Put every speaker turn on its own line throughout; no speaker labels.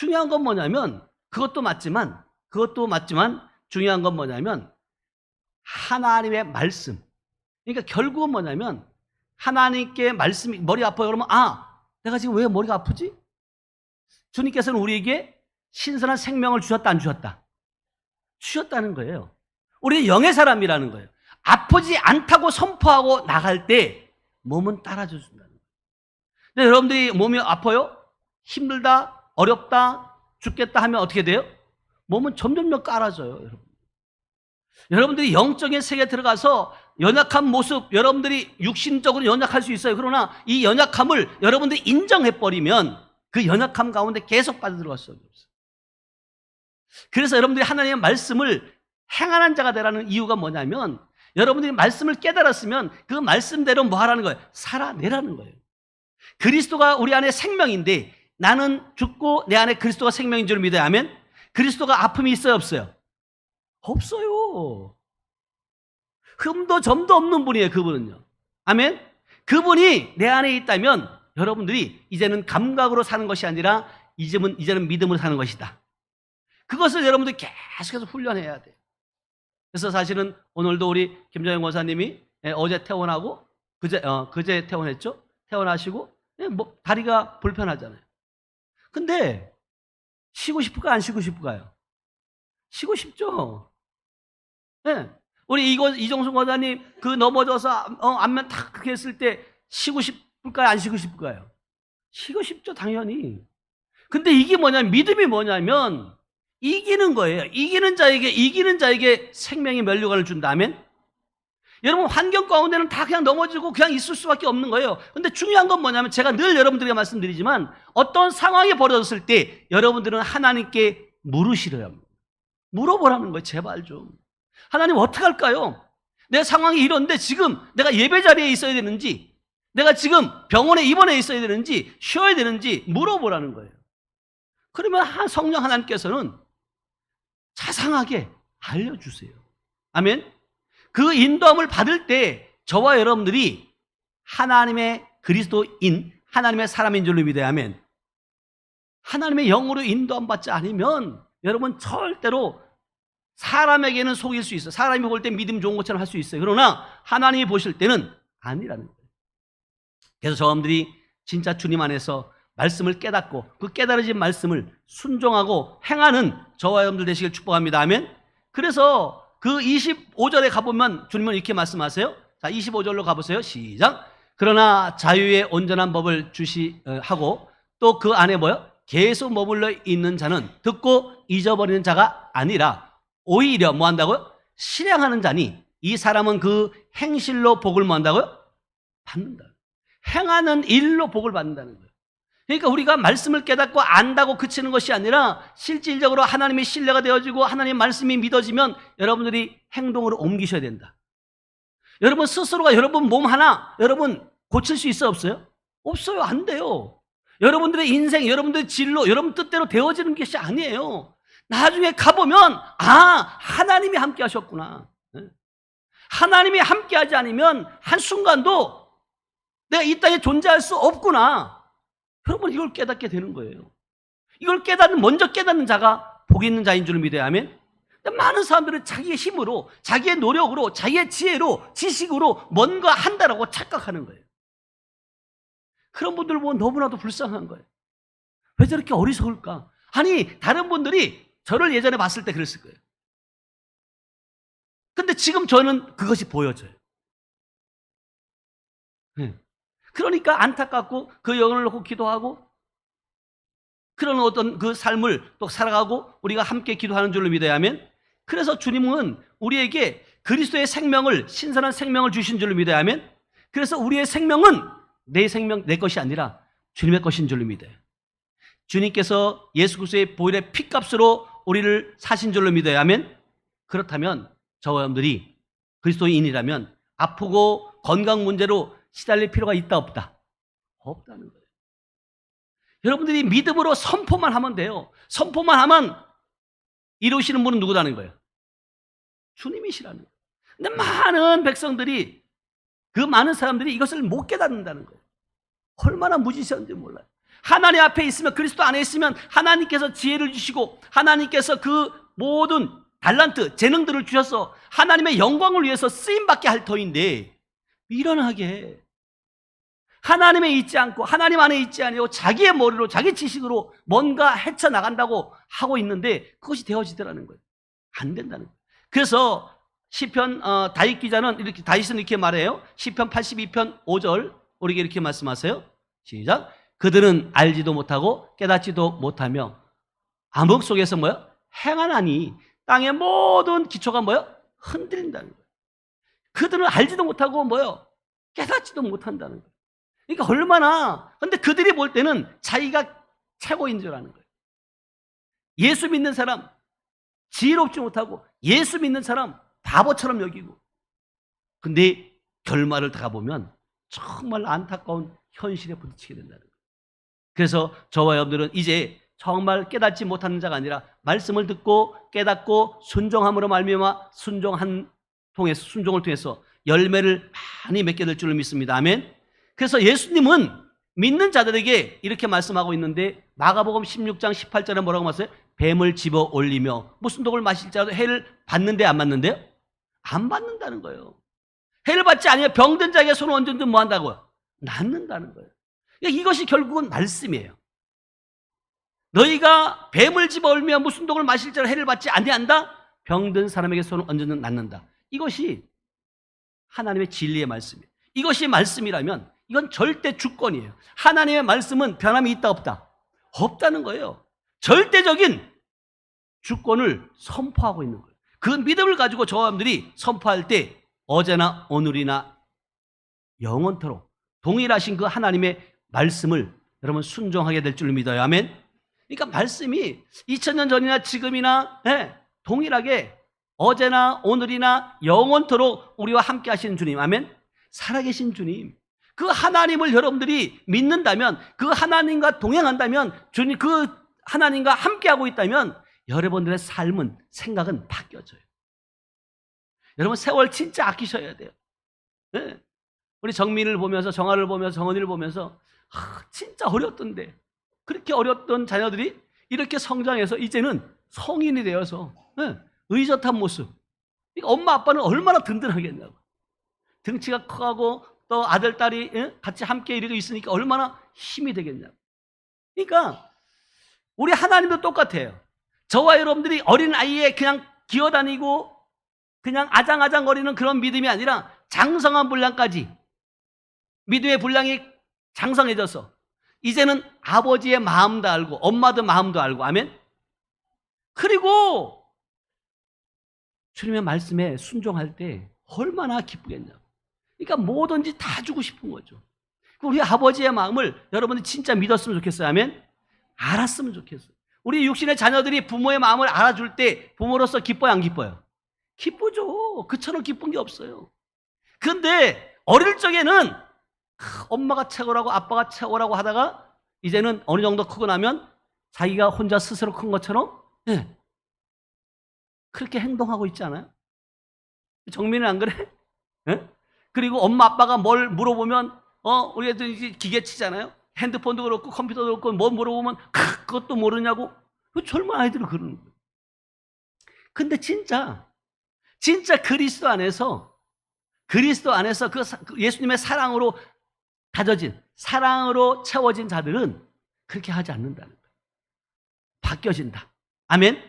중요한 건 뭐냐면 그것도 맞지만 중요한 건 뭐냐면 하나님의 말씀. 그러니까 결국은 뭐냐면 하나님께 말씀이 머리 아파요 그러면 내가 지금 왜 머리가 아프지? 주님께서는 우리에게 신선한 생명을 주셨다 안 주셨다? 주셨다는 거예요. 우리는 영의 사람이라는 거예요. 아프지 않다고 선포하고 나갈 때 몸은 따라줘 준다는 거예요. 근데 여러분들이 몸이 아파요? 힘들다, 어렵다, 죽겠다 하면 어떻게 돼요? 몸은 점점 깔아져요. 여러분들이 영적인 세계에 들어가서 연약한 모습, 여러분들이 육신적으로 연약할 수 있어요. 그러나 이 연약함을 여러분들이 인정해버리면 그 연약함 가운데 계속 빠져들어갈 수 없어요. 그래서 여러분들이 하나님의 말씀을 행하는 자가 되라는 이유가 뭐냐면 여러분들이 말씀을 깨달았으면 그 말씀대로 뭐 하라는 거예요? 살아내라는 거예요. 그리스도가 우리 안에 생명인데 나는 죽고 내 안에 그리스도가 생명인 줄 믿어야 하면 그리스도가 아픔이 있어요 없어요? 없어요. 흠도 점도 없는 분이에요. 그분은요. 아멘. 그분이 내 안에 있다면 여러분들이 이제는 감각으로 사는 것이 아니라 이제는 믿음으로 사는 것이다. 그것을 여러분들이 계속해서 훈련해야 돼요. 그래서 사실은 오늘도 우리 김정영 권사님이 어제 퇴원하고 그제 퇴원했죠. 퇴원하시고 뭐 다리가 불편하잖아요. 근데 쉬고 싶을까 안 쉬고 싶을까요? 쉬고 싶죠. 네. 우리 이종순 권사님 그 넘어져서 안면 탁 그렇게 했을 때 쉬고 싶을까요? 안 쉬고 싶을까요? 쉬고 싶죠, 당연히. 근데 이게 뭐냐면 믿음이 뭐냐면 이기는 거예요. 이기는 자에게 생명의 면류관을 준다면 여러분 환경 가운데는 다 그냥 넘어지고 그냥 있을 수밖에 없는 거예요. 근데 중요한 건 뭐냐면 제가 늘 여러분들에게 말씀드리지만 어떤 상황이 벌어졌을 때 여러분들은 하나님께 물으시래요. 물어보라는 거예요. 제발 좀. 하나님 어떻게 할까요? 내 상황이 이런데 지금 내가 예배 자리에 있어야 되는지 내가 지금 병원에 입원해 있어야 되는지 쉬어야 되는지 물어보라는 거예요. 그러면 성령 하나님께서는 자상하게 알려주세요. 아멘. 그 인도함을 받을 때 저와 여러분들이 하나님의 그리스도인 하나님의 사람인 줄로 믿어야 하면 하나님의 영으로 인도함 받지 않으면 여러분 절대로 사람에게는 속일 수 있어요. 사람이 볼 때 믿음 좋은 것처럼 할 수 있어요. 그러나 하나님이 보실 때는 아니라는 거예요. 그래서 저분들이 진짜 주님 안에서 말씀을 깨닫고 그 깨달아진 말씀을 순종하고 행하는 저와 여러분들 되시길 축복합니다. 아멘. 그래서 그 25절에 가보면 주님은 이렇게 말씀하세요. 자, 25절로 가보세요. 시작. 그러나 자유의 온전한 법을 하고 또 그 안에 뭐요? 계속 머물러 있는 자는 듣고 잊어버리는 자가 아니라 오히려 뭐 한다고요? 실행하는 자니 이 사람은 그 행실로 복을 뭐 한다고요? 받는다. 행하는 일로 복을 받는다는 거예요. 그러니까 우리가 말씀을 깨닫고 안다고 그치는 것이 아니라 실질적으로 하나님의 신뢰가 되어지고 하나님의 말씀이 믿어지면 여러분들이 행동으로 옮기셔야 된다. 여러분 스스로가 여러분 몸 하나 여러분 고칠 수 있어요 없어요? 없어요. 안 돼요. 여러분들의 인생 여러분들의 진로 여러분 뜻대로 되어지는 것이 아니에요. 나중에 가보면 하나님이 함께 하셨구나. 하나님이 함께 하지 않으면 한순간도 내가 이 땅에 존재할 수 없구나. 여러분 이걸 깨닫게 되는 거예요. 이걸 먼저 깨닫는 자가 복 있는 자인 줄 믿어야 하면 많은 사람들은 자기의 힘으로 자기의 노력으로 자기의 지혜로 지식으로 뭔가 한다라고 착각하는 거예요. 그런 분들 보면 너무나도 불쌍한 거예요. 왜 저렇게 어리석을까? 아니 다른 분들이 저를 예전에 봤을 때 그랬을 거예요. 근데 지금 저는 그것이 보여져요. 그러니까 안타깝고 그 영혼을 놓고 기도하고 그런 어떤 그 삶을 또 살아가고 우리가 함께 기도하는 줄로 믿어야 하면 그래서 주님은 우리에게 그리스도의 생명을 신선한 생명을 주신 줄로 믿어야 하면 그래서 우리의 생명은 내 생명 내 것이 아니라 주님의 것인 줄로 믿어요. 주님께서 예수 그리스도의 보혈의 피값으로 우리를 사신 줄로 믿어야 하면 그렇다면 저와 여러분들이 그리스도인이라면 아프고 건강 문제로 시달릴 필요가 있다 없다? 없다는 거예요. 여러분들이 믿음으로 선포만 하면 돼요. 선포만 하면 이루시는 분은 누구라는 거예요? 주님이시라는 거예요. 근데 많은 백성들이 그 많은 사람들이 이것을 못 깨닫는다는 거예요. 얼마나 무지성인지 몰라요. 하나님 앞에 있으면, 그리스도 안에 있으면 하나님께서 지혜를 주시고 하나님께서 그 모든 달란트, 재능들을 주셔서 하나님의 영광을 위해서 쓰임받게 할 터인데, 미련하게 하나님에 있지 않고 하나님 안에 있지 아니고 자기의 머리로 자기 지식으로 뭔가 헤쳐나간다고 하고 있는데 그것이 되어지더라는 거예요. 안 된다는 거예요. 그래서 시편 다윗 기자는 이렇게, 다윗은 이렇게 말해요. 시편 82편 5절 우리에게 이렇게 말씀하세요. 시작. 그들은 알지도 못하고 깨닫지도 못하며 암흑 속에서 뭐요? 행하나니 땅의 모든 기초가 뭐요? 흔들린다는 거예요. 그들은 알지도 못하고 뭐요? 깨닫지도 못한다는 거예요. 그러니까 얼마나, 근데 그들이 볼 때는 자기가 최고인 줄 아는 거예요. 예수 믿는 사람 지혜롭지 못하고 예수 믿는 사람 바보처럼 여기고, 근데 결말을 다 가보면 정말 안타까운 현실에 부딪히게 된다는 거예요. 그래서 저와 여러분들은 이제 정말 깨닫지 못하는 자가 아니라 말씀을 듣고 깨닫고 순종함으로 말미암아 순종을 통해서 열매를 많이 맺게 될 줄을 믿습니다. 아멘. 그래서 예수님은 믿는 자들에게 이렇게 말씀하고 있는데, 마가복음 16장 18절에 뭐라고 말씀해요? 뱀을 집어 올리며 무슨 독을 마실 자도 해를 받는데 안 받는데요? 안 받는다는 거예요. 해를 받지 아니하면 병든 자에게 손을 얹은든 뭐 한다고요? 낫는다는 거예요. 그러니까 이것이 결국은 말씀이에요. 너희가 뱀을 집어 올리며 무슨 독을 마실 자로 해를 받지 아니한다? 병든 사람에게 손을 얹은든 낫는다. 이것이 하나님의 진리의 말씀이에요. 이것이 말씀이라면 이건 절대 주권이에요. 하나님의 말씀은 변함이 있다 없다? 없다는 거예요. 절대적인 주권을 선포하고 있는 거예요. 그 믿음을 가지고 저와 여러분들이 선포할 때 어제나 오늘이나 영원토록 동일하신 그 하나님의 말씀을 여러분 순종하게 될 줄 믿어요. 아멘. 그러니까 말씀이 2000년 전이나 지금이나 동일하게 어제나 오늘이나 영원토록 우리와 함께 하시는 주님. 아멘. 살아계신 주님, 그 하나님을 여러분들이 믿는다면, 그 하나님과 동행한다면, 주님 그 하나님과 함께하고 있다면 여러분들의 삶은, 생각은 바뀌어져요. 여러분 세월 진짜 아끼셔야 돼요. 네. 우리 정민을 보면서, 정아를 보면서, 정원이를 보면서 진짜 어렸던데, 그렇게 어렸던 자녀들이 이렇게 성장해서 이제는 성인이 되어서 의젓한 모습. 그러니까 엄마 아빠는 얼마나 든든하겠냐고. 등치가 커가고 또 아들 딸이 같이 함께 이러고 있으니까 얼마나 힘이 되겠냐고. 그러니까 우리 하나님도 똑같아요. 저와 여러분들이 어린 아이에 그냥 기어다니고 그냥 아장아장거리는 그런 믿음이 아니라 장성한 분량까지, 믿음의 분량이 장성해져서 이제는 아버지의 마음도 알고 엄마도 마음도 알고. 아멘. 그리고 주님의 말씀에 순종할 때 얼마나 기쁘겠냐고. 그러니까 뭐든지 다 주고 싶은 거죠. 우리 아버지의 마음을 여러분이 진짜 믿었으면 좋겠어요. 아멘. 알았으면 좋겠어요. 우리 육신의 자녀들이 부모의 마음을 알아줄 때 부모로서 기뻐요, 안 기뻐요? 기쁘죠. 그처럼 기쁜 게 없어요. 근데 어릴 적에는 엄마가 최고라고 아빠가 최고라고 하다가 이제는 어느 정도 크고 나면 자기가 혼자 스스로 큰 것처럼 그렇게 행동하고 있지 않아요? 정민은 안 그래? 그리고 엄마 아빠가 뭘 물어보면 우리 애들 이제 기계치잖아요. 핸드폰도 그렇고 컴퓨터도 그렇고 뭐 물어보면 그것도 모르냐고. 그 젊은 아이들은 그러는 거예요. 근데 진짜 그리스도 안에서 그 예수님의 사랑으로 다져진, 사랑으로 채워진 자들은 그렇게 하지 않는다는 거예요. 바뀌어진다. 아멘.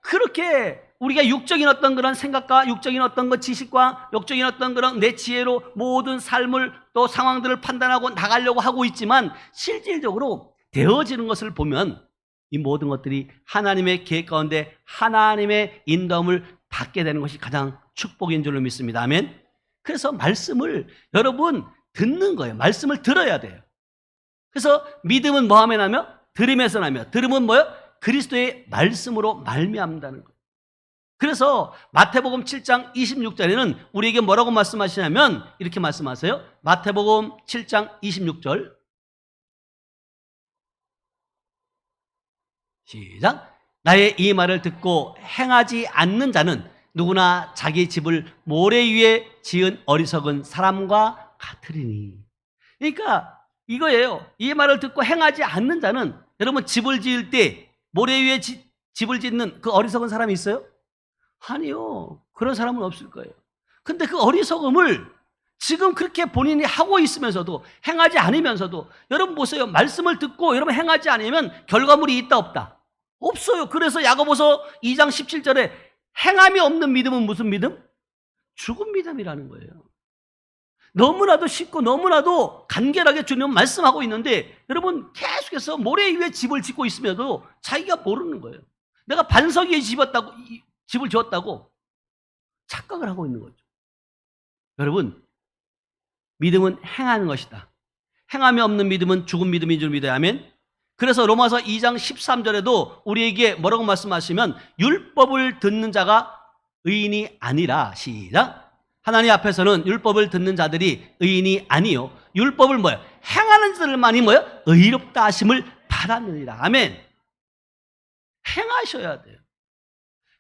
그렇게 우리가 육적인 어떤 그런 생각과 육적인 어떤 그 지식과 육적인 어떤 그런 내 지혜로 모든 삶을 또 상황들을 판단하고 나가려고 하고 있지만, 실질적으로 되어지는 것을 보면 이 모든 것들이 하나님의 계획 가운데 하나님의 인도함을 받게 되는 것이 가장 축복인 줄로 믿습니다. 아멘. 그래서 말씀을 여러분 듣는 거예요. 말씀을 들어야 돼요. 그래서 믿음은 뭐 하면 하며? 들음에서 나며, 들음은 뭐요? 그리스도의 말씀으로 말미암다는 거예요. 그래서 마태복음 7장 26절에는 우리에게 뭐라고 말씀하시냐면 이렇게 말씀하세요. 마태복음 7장 26절 시작. 나의 이 말을 듣고 행하지 않는 자는 누구나 자기 집을 모래 위에 지은 어리석은 사람과 같으리니. 그러니까 이거예요. 이 말을 듣고 행하지 않는 자는, 여러분 집을 지을 때 모래 위에 집을 짓는 그 어리석은 사람이 있어요? 아니요. 그런 사람은 없을 거예요. 근데 그 어리석음을 지금 그렇게 본인이 하고 있으면서도, 행하지 않으면서도, 여러분 보세요. 말씀을 듣고 여러분 행하지 않으면 결과물이 있다 없다? 없어요. 그래서 야고보서 2장 17절에 행함이 없는 믿음은 무슨 믿음? 죽은 믿음이라는 거예요. 너무나도 쉽고 너무나도 간결하게 주님은 말씀하고 있는데, 여러분 계속해서 모래 위에 집을 짓고 있으면도 자기가 모르는 거예요. 내가 반석 위에 집을 지었다고 착각을 하고 있는 거죠. 여러분, 믿음은 행하는 것이다. 행함이 없는 믿음은 죽은 믿음인 줄 믿어야 하면. 그래서 로마서 2장 13절에도 우리에게 뭐라고 말씀하시면, 율법을 듣는 자가 의인이 아니라, 시작, 하나님 앞에서는 율법을 듣는 자들이 의인이 아니요 율법을 뭐야? 행하는 자들만이 뭐야? 의롭다 하심을 받았느니라. 아멘. 행하셔야 돼요.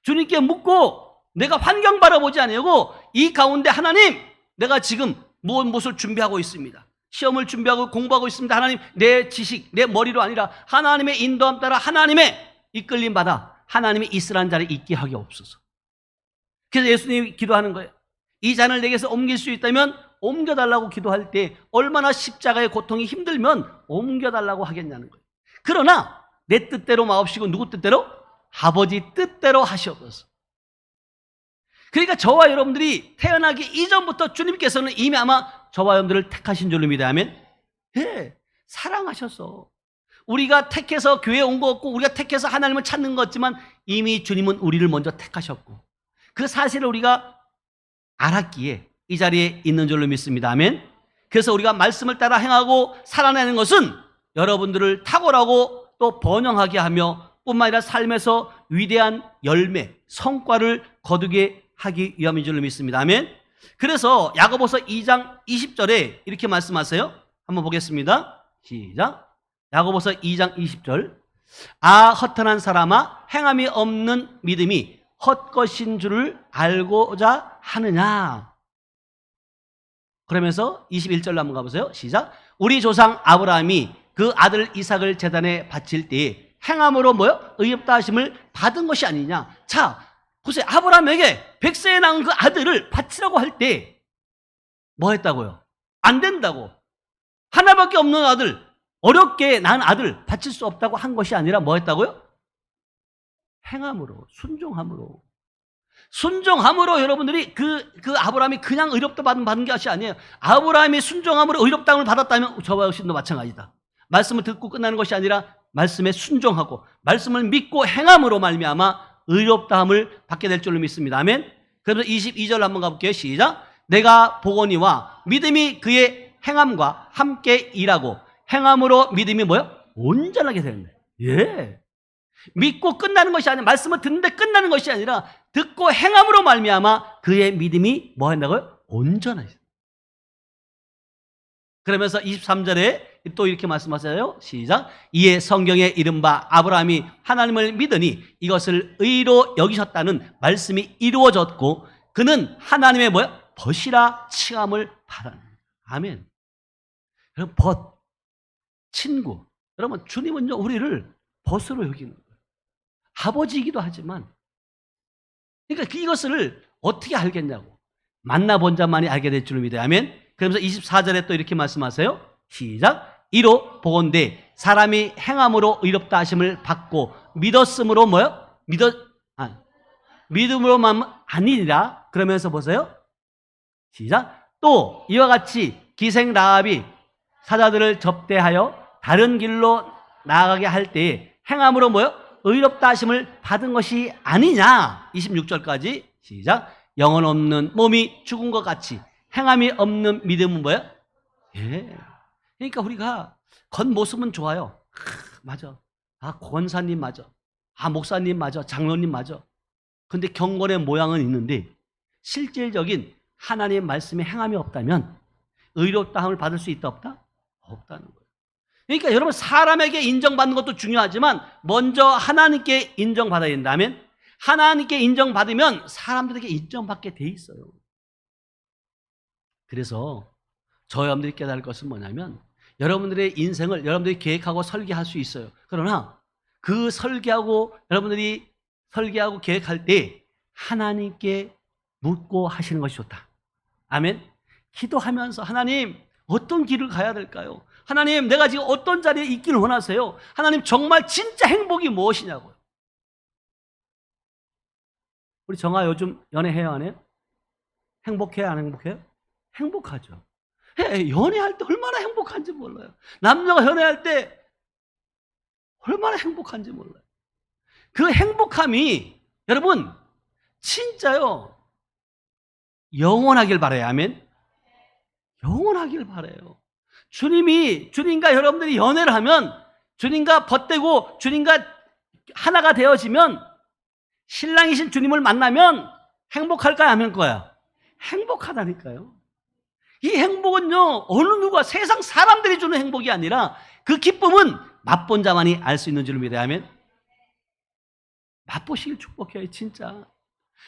주님께 묻고 내가 환경 바라보지 아니하고 이 가운데 하나님, 내가 지금 무엇을 준비하고 있습니다. 시험을 준비하고 공부하고 있습니다. 하나님, 내 지식, 내 머리로 아니라 하나님의 인도함 따라 하나님의 이끌림 받아 하나님의 이스라엘 자리에 있게 하게 없소서. 그래서 예수님이 기도하는 거예요. 이 잔을 내게서 옮길 수 있다면 옮겨달라고 기도할 때 얼마나 십자가의 고통이 힘들면 옮겨달라고 하겠냐는 거예요. 그러나 내 뜻대로 마옵시고 누구 뜻대로? 아버지 뜻대로 하시옵소서. 그러니까 저와 여러분들이 태어나기 이전부터 주님께서는 이미 아마 저와 여러분들을 택하신 줄로 믿어야 하면, 예, 사랑하셔서 우리가 택해서 교회에 온 것 같고 우리가 택해서 하나님을 찾는 것 같지만 이미 주님은 우리를 먼저 택하셨고 그 사실을 우리가 알았기에 이 자리에 있는 줄로 믿습니다. 아멘. 그래서 우리가 말씀을 따라 행하고 살아내는 것은 여러분들을 탁월하고 또 번영하게 하며 뿐만 아니라 삶에서 위대한 열매, 성과를 거두게 하기 위함인 줄로 믿습니다. 아멘. 그래서 야고보서 2장 20절에 이렇게 말씀하세요. 한번 보겠습니다. 시작. 야고보서 2장 20절. 아, 허탄한 사람아, 행함이 없는 믿음이 헛것인 줄을 알고자 하느냐. 그러면서 21절로 한번 가보세요. 시작. 우리 조상 아브라함이 그 아들 이삭을 제단에 바칠 때에 행함으로 뭐요? 의롭다 하심을 받은 것이 아니냐. 자, 보세요. 아브라함에게 100세에 낳은 그 아들을 바치라고 할 때 뭐 했다고요? 안 된다고. 하나밖에 없는 아들, 어렵게 낳은 아들 바칠 수 없다고 한 것이 아니라 뭐 했다고요? 행함으로, 순종함으로. 순종함으로 여러분들이 그 아브라함이 그냥 의롭다 받은 것이 아니에요. 아브라함이 순종함으로 의롭다함을 받았다면 저와 여러분도 마찬가지다. 말씀을 듣고 끝나는 것이 아니라 말씀에 순종하고 말씀을 믿고 행함으로 말미암아 의롭다함을 받게 될 줄로 믿습니다. 아멘. 그래서 22절 한번 가볼게요. 시작. 내가 보거니와 믿음이 그의 행함과 함께 일하고 행함으로 믿음이 뭐요? 온전하게 되는 거예요. 예. 믿고 끝나는 것이 아니라, 말씀을 듣는데 끝나는 것이 아니라 듣고 행함으로 말미암아 그의 믿음이 뭐 한다고요? 온전하죠. 그러면서 23절에 또 이렇게 말씀하세요. 시작. 이에 성경에 이른바 아브라함이 하나님을 믿으니 이것을 의로 여기셨다는 말씀이 이루어졌고 그는 하나님의 뭐야? 벗이라 칭함을 받았다. 아멘. 여러분, 벗, 친구. 여러분, 주님은요 우리를 벗으로 여기는 거예요. 아버지이기도 하지만, 그러니까 이것을 어떻게 알겠냐고. 만나본 자만이 알게 될 줄을 믿어요. 아멘. 그러면서 24절에 또 이렇게 말씀하세요. 시작. 이로 보건대 사람이 행함으로 의롭다 하심을 받고 믿었으므로 뭐요? 믿음으로만 아니니라. 그러면서 보세요. 시작. 또 이와 같이 기생 라합이 사자들을 접대하여 다른 길로 나아가게 할 때에 행함으로 뭐요? 의롭다 하심을 받은 것이 아니냐. 26절까지 시작. 영혼 없는 몸이 죽은 것 같이 행함이 없는 믿음은 뭐야? 예. 그러니까 우리가 겉모습은 좋아요. 맞아. 아, 권사님 맞아. 아, 목사님 맞아. 장로님 맞아. 근데 경건의 모양은 있는데 실질적인 하나님의 말씀에 행함이 없다면 의롭다함을 받을 수 있다 없다? 없다는 거예요. 그러니까 여러분, 사람에게 인정받는 것도 중요하지만 먼저 하나님께 인정받아야 된다면, 하나님께 인정받으면 사람들에게 인정받게 돼 있어요. 그래서 저 여러분들이 깨달을 것은 뭐냐면, 여러분들의 인생을 여러분들이 계획하고 설계할 수 있어요. 그러나 그 여러분들이 설계하고 계획할 때 하나님께 묻고 하시는 것이 좋다. 아멘. 기도하면서 하나님 어떤 길을 가야 될까요? 하나님 내가 지금 어떤 자리에 있기를 원하세요? 하나님 정말 진짜 행복이 무엇이냐고요. 우리 정아 요즘 연애해요 안 해요? 행복해요 안 행복해요? 행복하죠. 연애할 때 얼마나 행복한지 몰라요. 남녀가 연애할 때 얼마나 행복한지 몰라요. 그 행복함이 여러분 진짜요 영원하길 바라요. 아멘. 영원하길 바라요. 주님과 여러분들이 연애를 하면 주님과 벗되고 주님과 하나가 되어지면 신랑이신 주님을 만나면 행복할까요? 안 행복할까요? 행복하다니까요. 이 행복은요 어느 누가 세상 사람들이 주는 행복이 아니라 그 기쁨은 맛본 자만이 알 수 있는 줄 믿어야 하면 맛보시길 축복해요. 진짜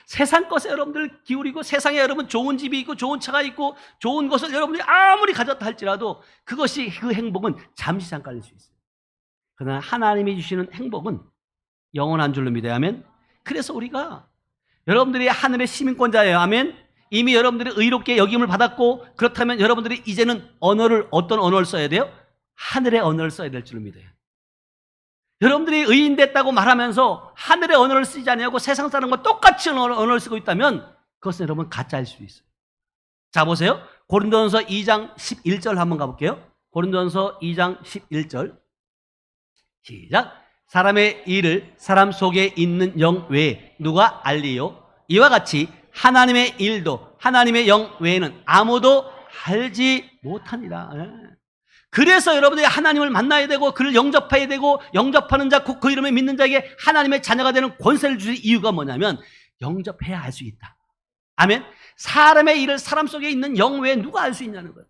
세상 것에 여러분들 기울이고 세상에 여러분 좋은 집이 있고 좋은 차가 있고 좋은 것을 여러분들이 아무리 가졌다 할지라도 그것이 그 행복은 잠시 잠깐일 수 있어요. 그러나 하나님이 주시는 행복은 영원한 줄로 믿어야 하면 그래서 우리가 여러분들이 하늘의 시민권자예요. 아멘. 이미 여러분들이 의롭게 여김을 받았고 그렇다면 여러분들이 이제는 어떤 언어를 써야 돼요? 하늘의 언어를 써야 될 줄로 믿어요. 여러분들이 의인 됐다고 말하면서 하늘의 언어를 쓰지 아니하고 세상 사람과 똑같이 언어를 쓰고 있다면 그것은 여러분 가짜일 수 있어요. 자 보세요. 고린도전서 2장 11절 한번 가볼게요. 고린도전서 2장 11절 시작. 사람의 일을 사람 속에 있는 영 외에 누가 알리요? 이와 같이 하나님의 일도 하나님의 영 외에는 아무도 알지 못하니라. 그래서 여러분들이 하나님을 만나야 되고 그를 영접해야 되고 영접하는 자 곧 그 이름을 믿는 자에게 하나님의 자녀가 되는 권세를 주신 이유가 뭐냐면 영접해야 알 수 있다. 아멘. 사람의 일을 사람 속에 있는 영 외에 누가 알 수 있냐는 거예요.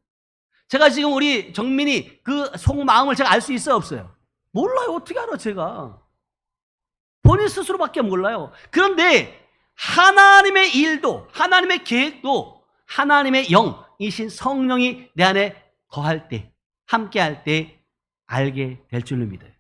제가 지금 우리 정민이 그 속마음을 제가 알 수 있어요 없어요? 몰라요. 어떻게 알아 제가. 본인 스스로밖에 몰라요. 그런데 하나님의 일도 하나님의 계획도 하나님의 영이신 성령이 내 안에 거할 때 함께할 때 알게 될 줄로 믿어요.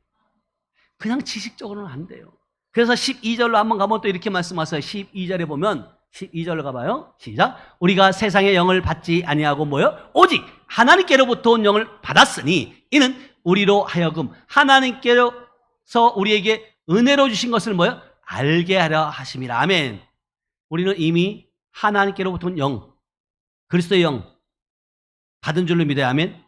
그냥 지식적으로는 안 돼요. 그래서 12절로 한번 가면 또 이렇게 말씀하세요. 12절에 보면 12절로 가봐요. 시작. 우리가 세상의 영을 받지 아니하고 뭐요? 오직 하나님께로부터 온 영을 받았으니 이는 우리로 하여금 하나님께서 우리에게 은혜로 주신 것을 뭐요? 알게 하려 하심이라. 아멘. 우리는 이미 하나님께로부터 온 영, 그리스도의 영 받은 줄로 믿어요. 아멘.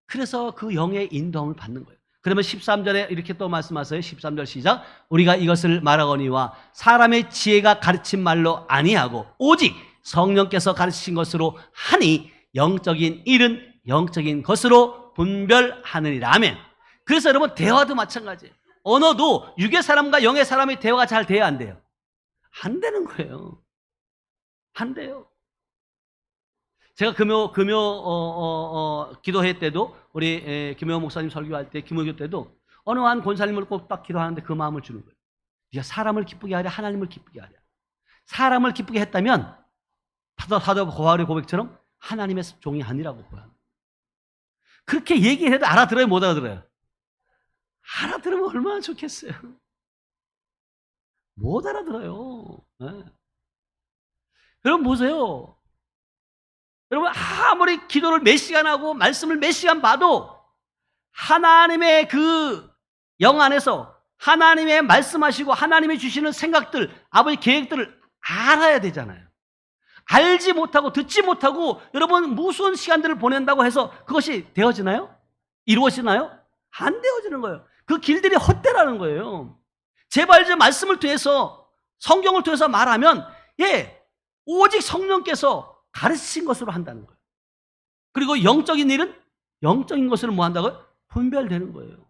그래서 그 영의 인도함을 받는 거예요. 그러면 13절에 이렇게 또 말씀하세요. 13절 시작. 우리가 이것을 말하거니와 사람의 지혜가 가르친 말로 아니하고 오직 성령께서 가르치신 것으로 하니 영적인 일은 영적인 것으로 분별하느니라. 아멘. 그래서 여러분 대화도 마찬가지예요. 언어도 육의 사람과 영의 사람의 대화가 잘 돼야 안 돼요? 안 되는 거예요. 안 돼요. 제가 기도회 때도 우리 김효 목사님 설교할 때 김효교 때도 어느 한 권사님을 꼭 딱 기도하는데 그 마음을 주는 거예요. 네가 사람을 기쁘게 하랴 하나님을 기쁘게 하랴. 사람을 기쁘게 했다면 사도 바울의 고백처럼 하나님의 종이 아니라고 보여. 그렇게 얘기해도 알아들어요 못 알아들어요? 알아들으면 얼마나 좋겠어요. 못 알아들어요. 네. 여러분 보세요. 여러분 아무리 기도를 몇 시간 하고 말씀을 몇 시간 봐도 하나님의 그 영 안에서 하나님의 말씀하시고 하나님이 주시는 생각들, 아버지 계획들을 알아야 되잖아요. 알지 못하고 듣지 못하고 여러분 무슨 시간들을 보낸다고 해서 그것이 되어지나요? 이루어지나요? 안 되어지는 거예요. 그 길들이 헛되라는 거예요. 제발 좀 말씀을 통해서 성경을 통해서 말하면 오직 성령께서 가르치신 것으로 한다는 거예요. 그리고 영적인 일은 영적인 것으로 뭐 한다고요? 분별되는 거예요.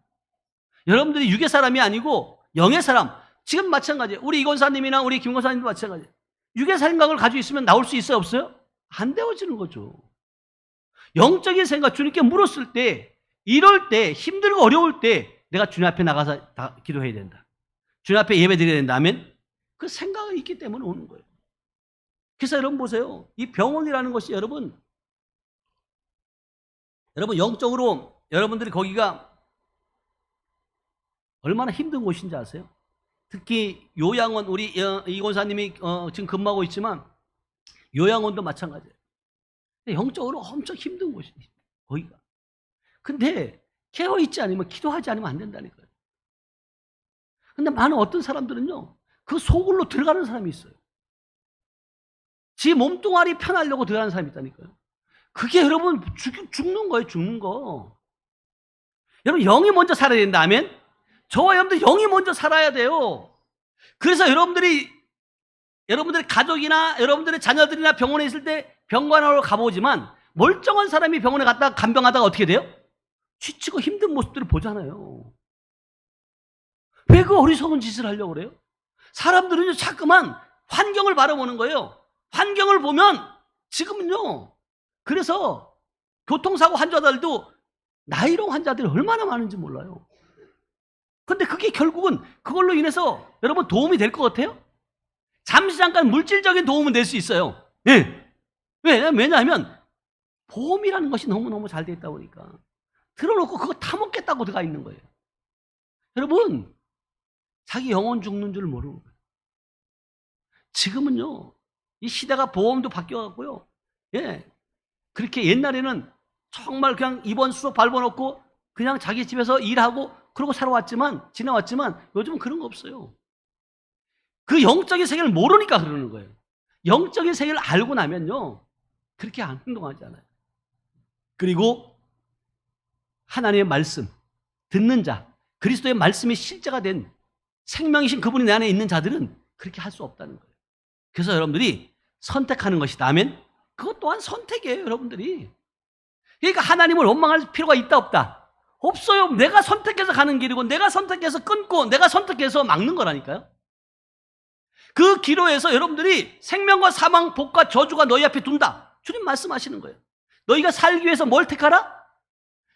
여러분들이 육의 사람이 아니고 영의 사람. 지금 마찬가지예요. 우리 이 권사님이나 우리 김 권사님도 마찬가지예요. 육의 생각을 가지고 있으면 나올 수 있어요 없어요? 안 되어지는 거죠. 영적인 생각 주님께 물었을 때 이럴 때 힘들고 어려울 때 내가 주님 앞에 나가서 기도해야 된다. 주님 앞에 예배 드려야 된다 하면 그 생각이 있기 때문에 오는 거예요. 그래서 여러분 보세요. 이 병원이라는 것이 여러분 영적으로 여러분들이 거기가 얼마나 힘든 곳인지 아세요? 특히 요양원, 우리 이 권사님이 지금 근무하고 있지만 요양원도 마찬가지예요. 영적으로 엄청 힘든 곳이에요, 거기가. 근데 깨어있지 않으면, 기도하지 않으면 안 된다니까요. 근데 많은 어떤 사람들은요, 그 속으로 들어가는 사람이 있어요. 지 몸뚱아리 편하려고 들어가는 사람이 있다니까요. 그게 여러분 죽는 거예요, 죽는 거. 여러분 영이 먼저 살아야 된다. 아멘? 저와 여러분들 영이 먼저 살아야 돼요. 그래서 여러분들의 가족이나 여러분들의 자녀들이나 병원에 있을 때 병관하러 가보지만 멀쩡한 사람이 병원에 갔다가 간병하다가 어떻게 돼요? 지치고 힘든 모습들을 보잖아요. 왜 그 어리석은 짓을 하려고 그래요? 사람들은요 자꾸만 환경을 바라보는 거예요. 환경을 보면 지금은요, 그래서 교통사고 환자들도 나이롱 환자들이 얼마나 많은지 몰라요. 근데 그게 결국은 그걸로 인해서 여러분 도움이 될 것 같아요? 잠시 잠깐 물질적인 도움은 될 수 있어요. 네. 왜냐하면 보험이라는 것이 너무너무 잘 돼 있다 보니까 들어놓고 그거 타먹겠다고 들어가 있는 거예요. 여러분, 자기 영혼 죽는 줄 모르는 거예요. 지금은요, 이 시대가 보험도 바뀌어갖고요. 예. 그렇게 옛날에는 정말 그냥 입원 수속 밟아놓고 그냥 자기 집에서 일하고 그러고 지나왔지만 요즘은 그런 거 없어요. 그 영적인 세계를 모르니까 그러는 거예요. 영적인 세계를 알고 나면요, 그렇게 안 행동하지 않아요. 그리고 하나님의 말씀, 듣는 자, 그리스도의 말씀이 실제가 된 생명이신 그분이 내 안에 있는 자들은 그렇게 할 수 없다는 거예요. 그래서 여러분들이 선택하는 것이다 하면 그것 또한 선택이에요, 여러분들이. 그러니까 하나님을 원망할 필요가 있다 없다? 없어요. 내가 선택해서 가는 길이고 내가 선택해서 끊고 내가 선택해서 막는 거라니까요. 그 기로에서 여러분들이 생명과 사망, 복과 저주가 너희 앞에 둔다. 주님 말씀하시는 거예요. 너희가 살기 위해서 뭘 택하라?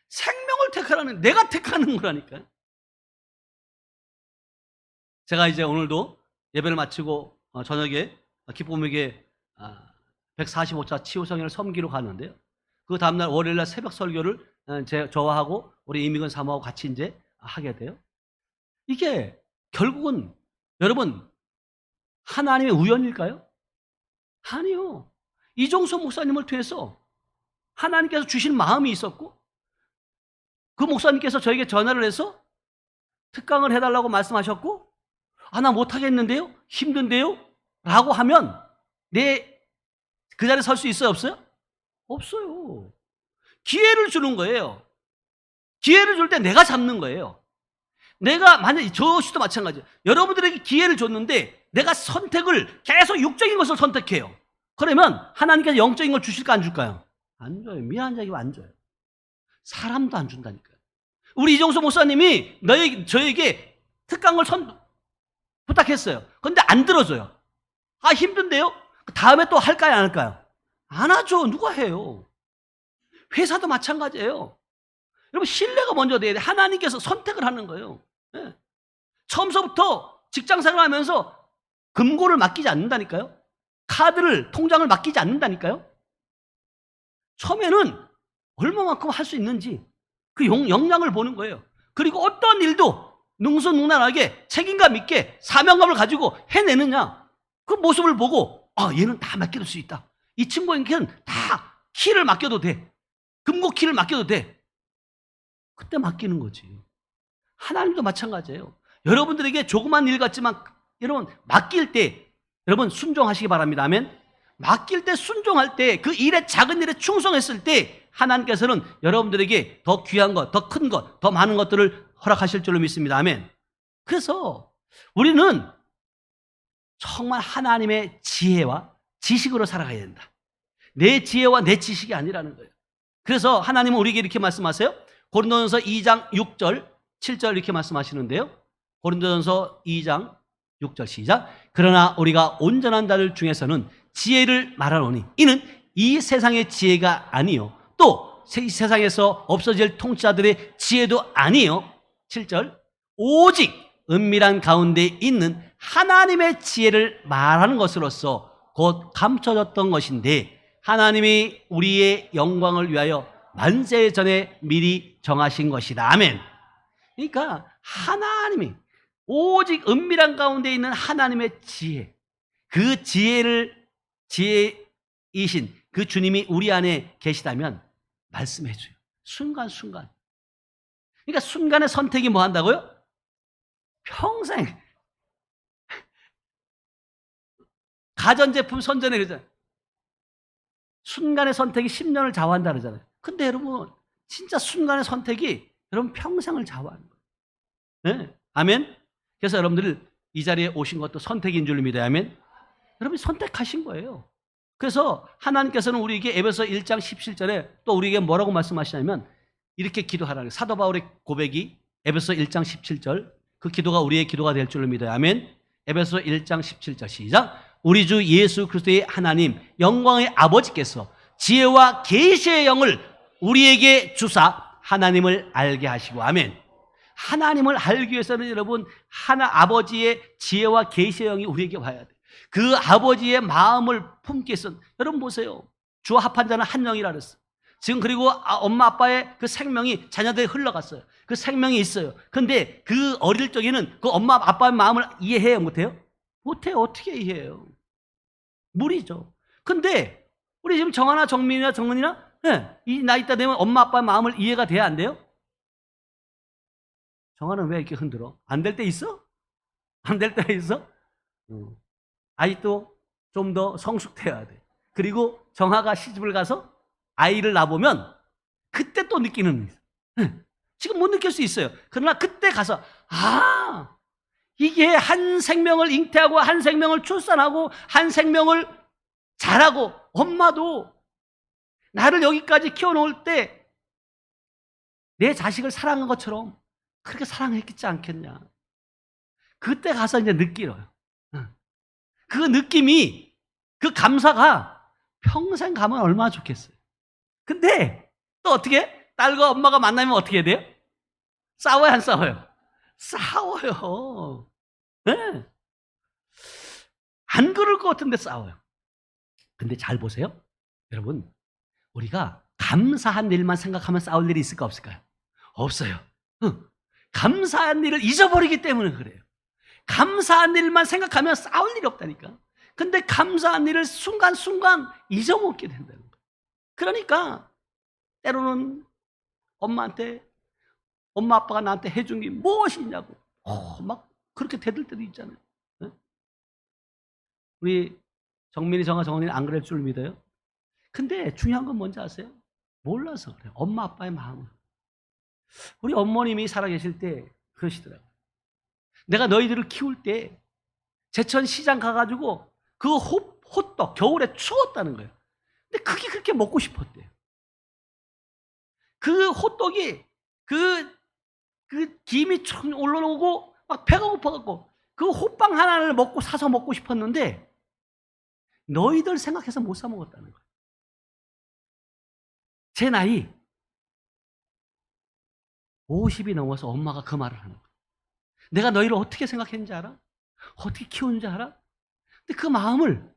생명을 택하라는, 내가 택하는 거라니까요. 제가 이제 오늘도 예배를 마치고 저녁에 기쁨에게 145차 치유성회를 섬기러 갔는데요. 그 다음날 월요일날 새벽 설교를 저와 하고 우리 이미근 사모하고 같이 이제 하게 돼요. 이게 결국은 여러분 하나님의 우연일까요? 아니요. 이종서 목사님을 통해서 하나님께서 주신 마음이 있었고 그 목사님께서 저에게 전화를 해서 특강을 해달라고 말씀하셨고, 나 못하겠는데요? 힘든데요? 라고 하면 그 자리에 설 수 있어요? 없어요? 없어요. 기회를 주는 거예요. 기회를 줄 때 내가 잡는 거예요. 내가 만약에 저 시도 마찬가지예요. 여러분들에게 기회를 줬는데 내가 선택을 계속 육적인 것을 선택해요. 그러면 하나님께서 영적인 걸 주실까 안 줄까요? 안 줘요. 미안한 자기가 안 줘요. 사람도 안 준다니까요. 우리 이종수 목사님이 저에게 특강을 부탁했어요. 그런데 안 들어줘요. 힘든데요? 다음에 또 할까요 안 할까요? 안 하죠. 누가 해요? 회사도 마찬가지예요. 여러분 신뢰가 먼저 돼야 돼. 하나님께서 선택을 하는 거예요. 네. 처음서부터 직장생활 하면서 금고를 맡기지 않는다니까요. 통장을 맡기지 않는다니까요. 처음에는 얼마만큼 할 수 있는지 그 역량을 보는 거예요. 그리고 어떤 일도 능수능란하게 책임감 있게 사명감을 가지고 해내느냐, 그 모습을 보고 얘는 다 맡길 수 있다. 이 친구에게는 다 키를 맡겨도 돼. 금고 키를 맡겨도 돼. 그때 맡기는 거지. 하나님도 마찬가지예요. 여러분들에게 조그만 일 같지만 여러분 맡길 때 여러분 순종하시기 바랍니다. 아멘. 맡길 때 순종할 때 그 일에 작은 일에 충성했을 때 하나님께서는 여러분들에게 더 귀한 것, 더 큰 것, 더 많은 것들을 허락하실 줄로 믿습니다. 아멘. 그래서 우리는 정말 하나님의 지혜와 지식으로 살아가야 된다. 내 지혜와 내 지식이 아니라는 거예요. 그래서 하나님은 우리에게 이렇게 말씀하세요. 고린도전서 2장 6절 7절 이렇게 말씀하시는데요. 고린도전서 2장 6절 시작. 그러나 우리가 온전한 자들 중에서는 지혜를 말하노니 이는 이 세상의 지혜가 아니요 또 세상에서 없어질 통치자들의 지혜도 아니요. 7절. 오직 은밀한 가운데 있는 하나님의 지혜를 말하는 것으로서 곧 감춰졌던 것인데 하나님이 우리의 영광을 위하여 만세 전에 미리 정하신 것이다. 아멘. 그러니까 하나님이 오직 은밀한 가운데 있는 하나님의 지혜, 그 지혜이신 그 주님이 우리 안에 계시다면 말씀해 줘요. 순간순간. 그러니까 순간의 선택이 뭐 한다고요? 평생. 가전제품 선전에 그러잖아요. 순간의 선택이 10년을 좌우한다 그러잖아요. 근데 여러분, 진짜 순간의 선택이 여러분 평생을 좌우하는 거예요. 네? 아멘? 그래서 여러분들 이 자리에 오신 것도 선택인 줄 믿어요. 아멘? 여러분이 선택하신 거예요. 그래서 하나님께서는 우리에게 에베소 1장 17절에 또 우리에게 뭐라고 말씀하시냐면 이렇게 기도하라는, 사도 바울의 고백이 에베소 1장 17절, 그 기도가 우리의 기도가 될 줄로 믿어요. 아멘? 에베소 1장 17절 시작. 우리 주 예수 그리스도의 하나님 영광의 아버지께서 지혜와 계시의 영을 우리에게 주사 하나님을 알게 하시고. 아멘. 하나님을 알기 위해서는 여러분 아버지의 지혜와 계시의 영이 우리에게 와야 돼. 그 아버지의 마음을 품기 위해서는, 여러분 보세요. 주와 합한 자는 한 영이라 그랬어. 지금 그리고 엄마 아빠의 그 생명이 자녀들에 흘러갔어요. 그 생명이 있어요. 근데 그 어릴 적에는 그 엄마 아빠의 마음을 이해해요? 못해요? 못해요. 어떻게 이해해요? 무리죠. 근데 우리 지금 정하나 정민이나 정은이나 이 나이 때 되면 엄마 아빠의 마음을 이해가 돼야 안 돼요? 정하는 왜 이렇게 흔들어? 안 될 때 있어? 안 될 때 있어? 아직도 좀 더 성숙돼야 돼. 그리고 정하가 시집을 가서 아이를 낳아보면 그때 또 느끼는 거예요. 지금 못 느낄 수 있어요. 그러나 그때 가서 이게 한 생명을 잉태하고 한 생명을 출산하고 한 생명을 자라고, 엄마도 나를 여기까지 키워놓을 때 내 자식을 사랑한 것처럼 그렇게 사랑했겠지 않겠냐. 그때 가서 이제 느끼러요. 그 느낌이, 그 감사가 평생 가면 얼마나 좋겠어요. 근데 또 어떻게? 딸과 엄마가 만나면 어떻게 해야 돼요? 싸워요, 안 싸워요? 싸워요. 네. 안 그럴 것 같은데 싸워요. 근데 잘 보세요. 여러분, 우리가 감사한 일만 생각하면 싸울 일이 있을까 없을까요? 없어요. 감사한 일을 잊어버리기 때문에 그래요. 감사한 일만 생각하면 싸울 일이 없다니까. 근데 감사한 일을 순간순간 잊어먹게 된다는 거예요. 그러니까 때로는 엄마한테, 엄마 아빠가 나한테 해준 게 무엇이냐고 막 그렇게 대들 때도 있잖아요. 네? 우리 정민이, 정은이는 안 그럴 줄 믿어요? 근데 중요한 건 뭔지 아세요? 몰라서 그래요. 엄마 아빠의 마음을. 우리 어머님이 살아계실 때 그러시더라고요. 내가 너희들을 키울 때 제천 시장 가가지고 그 호떡 겨울에 추웠다는 거예요. 근데 그게 그렇게 먹고 싶었대요. 그 호떡이 그 김이 촥 올라오고 막 배가 고파갖고 그 호빵 하나를 사서 먹고 싶었는데 너희들 생각해서 못 사 먹었다는 거예요. 제 나이 50이 넘어서 엄마가 그 말을 하는 거예요. 내가 너희를 어떻게 생각했는지 알아? 어떻게 키웠는지 알아? 근데 그 마음을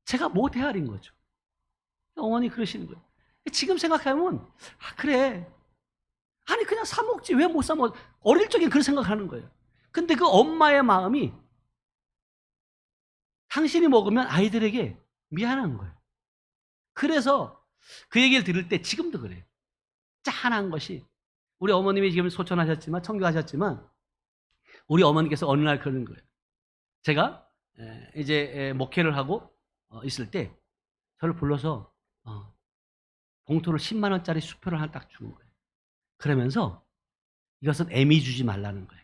제가 못 헤아린 거죠. 어머니 그러시는 거예요. 지금 생각하면 그래. 아니 그냥 사 먹지 왜 못 사 먹어? 어릴 적엔 그런 생각하는 거예요. 근데 그 엄마의 마음이 당신이 먹으면 아이들에게 미안한 거예요. 그래서 그 얘기를 들을 때 지금도 그래요. 짠한 것이, 우리 어머님이 지금 소천하셨지만, 청교하셨지만 우리 어머니께서 어느 날 그러는 거예요. 제가 이제 목회를 하고 있을 때 저를 불러서 봉투를 10만 원짜리 수표를 하나 딱 주는 거예요. 그러면서 이것은 애미 주지 말라는 거예요.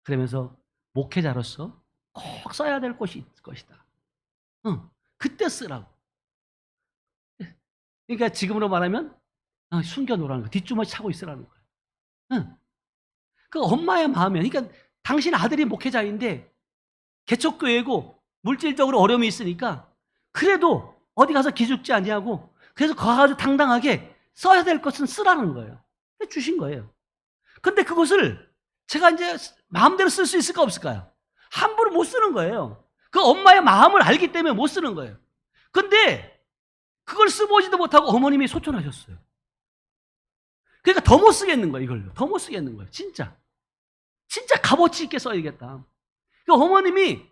그러면서 목회자로서 꼭 써야 될 것이 있을 것이다. 그때 쓰라고. 그러니까 지금으로 말하면 숨겨놓으라는 거예요. 뒷주머니 차고 있으라는 거예요. 그 엄마의 마음이에요. 그러니까 당신 아들이 목회자인데 개척교회고 물질적으로 어려움이 있으니까 그래도 어디 가서 기죽지 아니하고 그래서 가가지고 당당하게 써야 될 것은 쓰라는 거예요. 주신 거예요. 근데 그것을 제가 이제 마음대로 쓸 수 있을까 없을까요? 함부로 못 쓰는 거예요. 그 엄마의 마음을 알기 때문에 못 쓰는 거예요. 근데 그걸 써보지도 못하고 어머님이 소천하셨어요. 그러니까 더 못 쓰겠는 거예요, 이걸로. 더 못 쓰겠는 거예요, 진짜. 진짜 값어치 있게 써야겠다. 그러니까 어머님이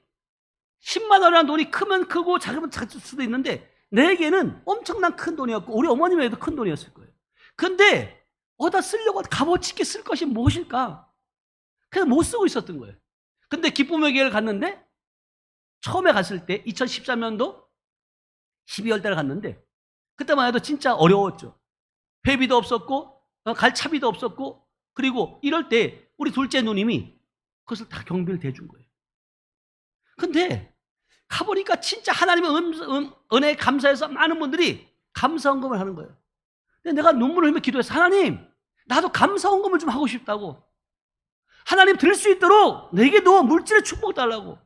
10만 원이라는 돈이 크면 크고 작으면 작을 수도 있는데 내게는 엄청난 큰 돈이었고 우리 어머님에게도 큰 돈이었을 거예요. 근데 어디다 쓰려고 값어치 있게 쓸 것이 무엇일까? 그래서 못 쓰고 있었던 거예요. 근데 기쁨의 교회를 갔는데 처음에 갔을 때 2013년도 12월 달에 갔는데 그때만 해도 진짜 어려웠죠. 회비도 없었고 갈 차비도 없었고 그리고 이럴 때 우리 둘째 누님이 그것을 다 경비를 대준 거예요. 근데 가보니까 진짜 하나님의 은혜에 감사해서 많은 분들이 감사헌금을 하는 거예요. 근데 내가 눈물을 흘리며 기도해서 하나님 나도 감사헌금을 좀 하고 싶다고. 하나님 들 수 있도록 내게도 물질의 축복 달라고.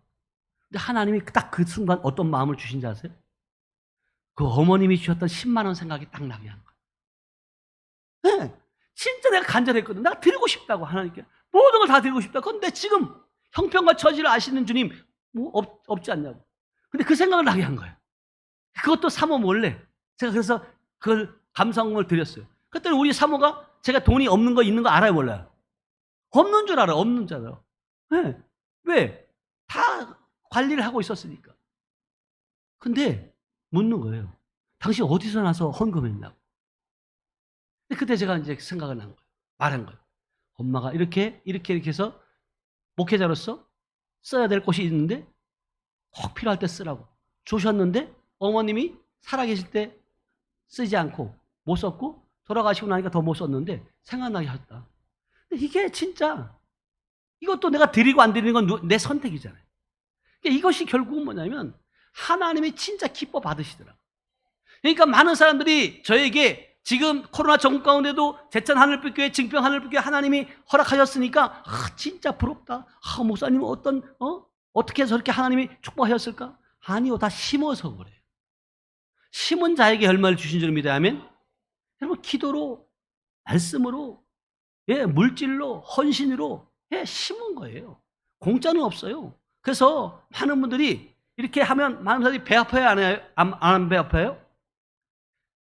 근데 하나님이 딱 그 순간 어떤 마음을 주신지 아세요? 그 어머님이 주셨던 10만 원 생각이 딱 나게 한 거예요. 네, 진짜 내가 간절했거든. 내가 드리고 싶다고 하나님께. 모든 걸 다 드리고 싶다. 그런데 지금 형편과 처지를 아시는 주님 뭐 없지 않냐고. 근데 그 생각을 나게 한 거예요. 그것도 사모 몰래. 제가 그래서 그걸 감사헌금을 드렸어요. 그때 우리 사모가 제가 돈이 없는 거 있는 거 알아요, 몰라요? 없는 줄 알아요. 없는 줄 알아요. 네. 왜? 다 관리를 하고 있었으니까. 근데 묻는 거예요. 당신 어디서 나서 헌금했냐고. 그때 제가 이제 생각을 난 거예요. 말한 거예요. 엄마가 이렇게 해서 목회자로서 써야 될 곳이 있는데 꼭 필요할 때 쓰라고 주셨는데 어머님이 살아계실 때 쓰지 않고 못 썼고 돌아가시고 나니까 더 못 썼는데 생각나게 하셨다. 근데 이게 진짜 이것도 내가 드리고 안 드리는 건 내 선택이잖아요. 그러니까 이것이 결국은 뭐냐면 하나님이 진짜 기뻐 받으시더라고요. 그러니까 많은 사람들이 저에게 지금 코로나 전국 가운데도 제천 하늘빛교회, 증평 하늘빛교회 하나님이 허락하셨으니까 진짜 부럽다. 목사님 어떻게 해서 저렇게 하나님이 축복하셨을까? 아니요, 다 심어서 그래요. 심은 자에게 열매를 주신 줄 믿어야 하면 여러분 기도로, 말씀으로, 물질로, 헌신으로 심은 거예요. 공짜는 없어요. 그래서 많은 분들이 이렇게 하면 많은 사람들이 배 아파요? 안 배 아파요?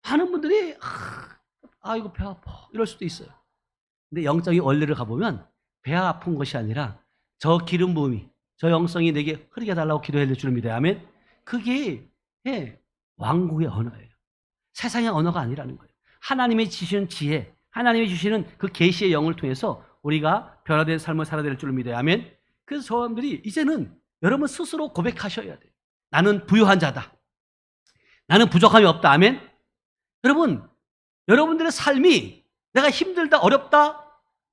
많은 분들이 이거 배 아파 이럴 수도 있어요. 근데 영적인 원리를 가보면 배 아픈 것이 아니라 저 기름 부음이 저 영성이 내게 흐르게 달라고 기도해 줄 줄 믿어야 하면 그게 왕국의 언어예요. 세상의 언어가 아니라는 거예요. 하나님이 주시는 지혜, 하나님이 주시는 그 계시의 영을 통해서 우리가 변화된 삶을 살아야 될 줄 믿어야 하면 그래서 저 사람들이 이제는 여러분 스스로 고백하셔야 돼요. 나는 부유한 자다. 나는 부족함이 없다. 아멘. 여러분, 여러분들의 삶이 내가 힘들다, 어렵다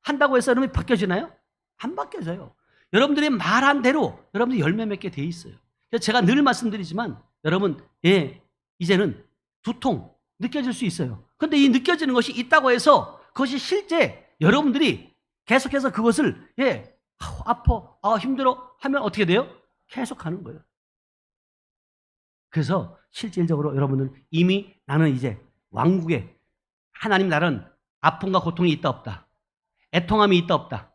한다고 해서 여러분이 바뀌어지나요? 안 바뀌어져요. 여러분들이 말한 대로 여러분들이 열매 맺게 돼 있어요. 그래서 제가 늘 말씀드리지만 여러분, 이제는 두통 느껴질 수 있어요. 그런데 이 느껴지는 것이 있다고 해서 그것이 실제 여러분들이 계속해서 그것을 아파, 힘들어 하면 어떻게 돼요? 계속 가는 거예요. 그래서 실질적으로 여러분은 이미 나는 이제 왕국에 하나님 나라는 아픔과 고통이 있다 없다. 애통함이 있다 없다.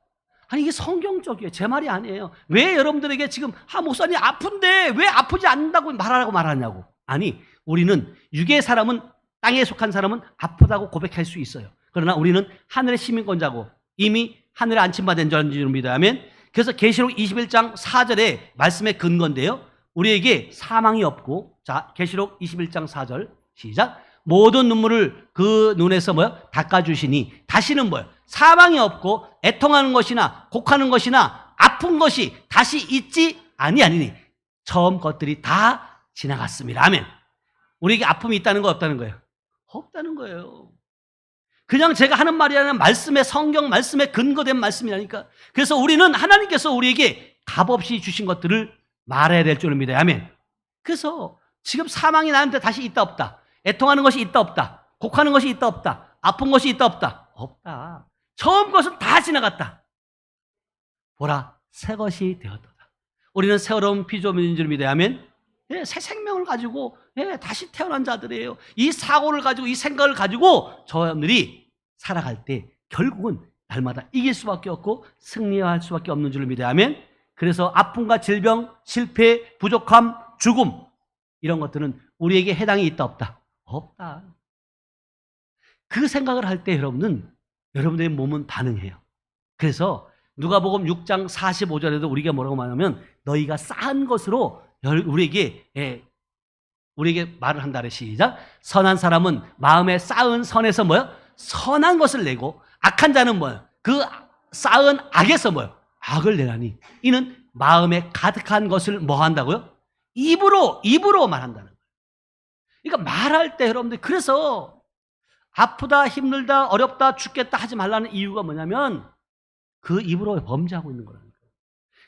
아니 이게 성경적이에요. 제 말이 아니에요. 왜 여러분들에게 지금 목사님 아픈데 왜 아프지 않는다고 말하냐고. 아니 우리는 육의 사람은 땅에 속한 사람은 아프다고 고백할 수 있어요. 그러나 우리는 하늘의 시민권자고 이미 하늘에 안침받은 자인 믿어야 하면 그래서 계시록 21장 4절의 말씀의 근거인데요. 우리에게 사망이 없고 자 계시록 21장 4절 시작 모든 눈물을 그 눈에서 닦아주시니 다시는 사망이 없고 애통하는 것이나 곡하는 것이나 아픈 것이 다시 있지 아니하니 처음 것들이 다 지나갔습니다. 아멘. 우리에게 아픔이 있다는 거 없다는 거예요? 없다는 거예요. 그냥 제가 하는 말이 아니라 말씀의 성경 말씀에 근거된 말씀이라니까. 그래서 우리는 하나님께서 우리에게 값없이 주신 것들을 말해야 될 줄 믿어요. 아멘. 그래서 지금 사망이 나한테 다시 있다 없다. 애통하는 것이 있다 없다. 곡하는 것이 있다 없다. 아픈 것이 있다 없다. 없다. 처음 것은 다 지나갔다. 보라 새 것이 되었도다. 우리는 새로운 피조물인 줄 믿어야 하면 새 생명을 가지고 다시 태어난 자들이에요. 이 사고를 가지고 이 생각을 가지고 저들이 살아갈 때 결국은 날마다 이길 수밖에 없고 승리할 수밖에 없는 줄 믿어야 하면 그래서 아픔과 질병, 실패, 부족함, 죽음 이런 것들은 우리에게 해당이 있다 없다. 없다. 그 생각을 할 때 여러분들의 몸은 반응해요. 그래서 누가복음 6장 45절에도 우리가 뭐라고 말하면 너희가 쌓은 것으로 우리에게 말을 한다 그래. 시작. 선한 사람은 마음에 쌓은 선에서 뭐요? 선한 것을 내고 악한 자는 뭐요? 그 쌓은 악에서 뭐요? 악을 내나니 이는 마음에 가득한 것을 뭐 한다고요? 입으로 말한다는 거예요. 그러니까 말할 때 여러분들 그래서 아프다, 힘들다, 어렵다, 죽겠다 하지 말라는 이유가 뭐냐면 그 입으로 범죄하고 있는 거라는 거예요.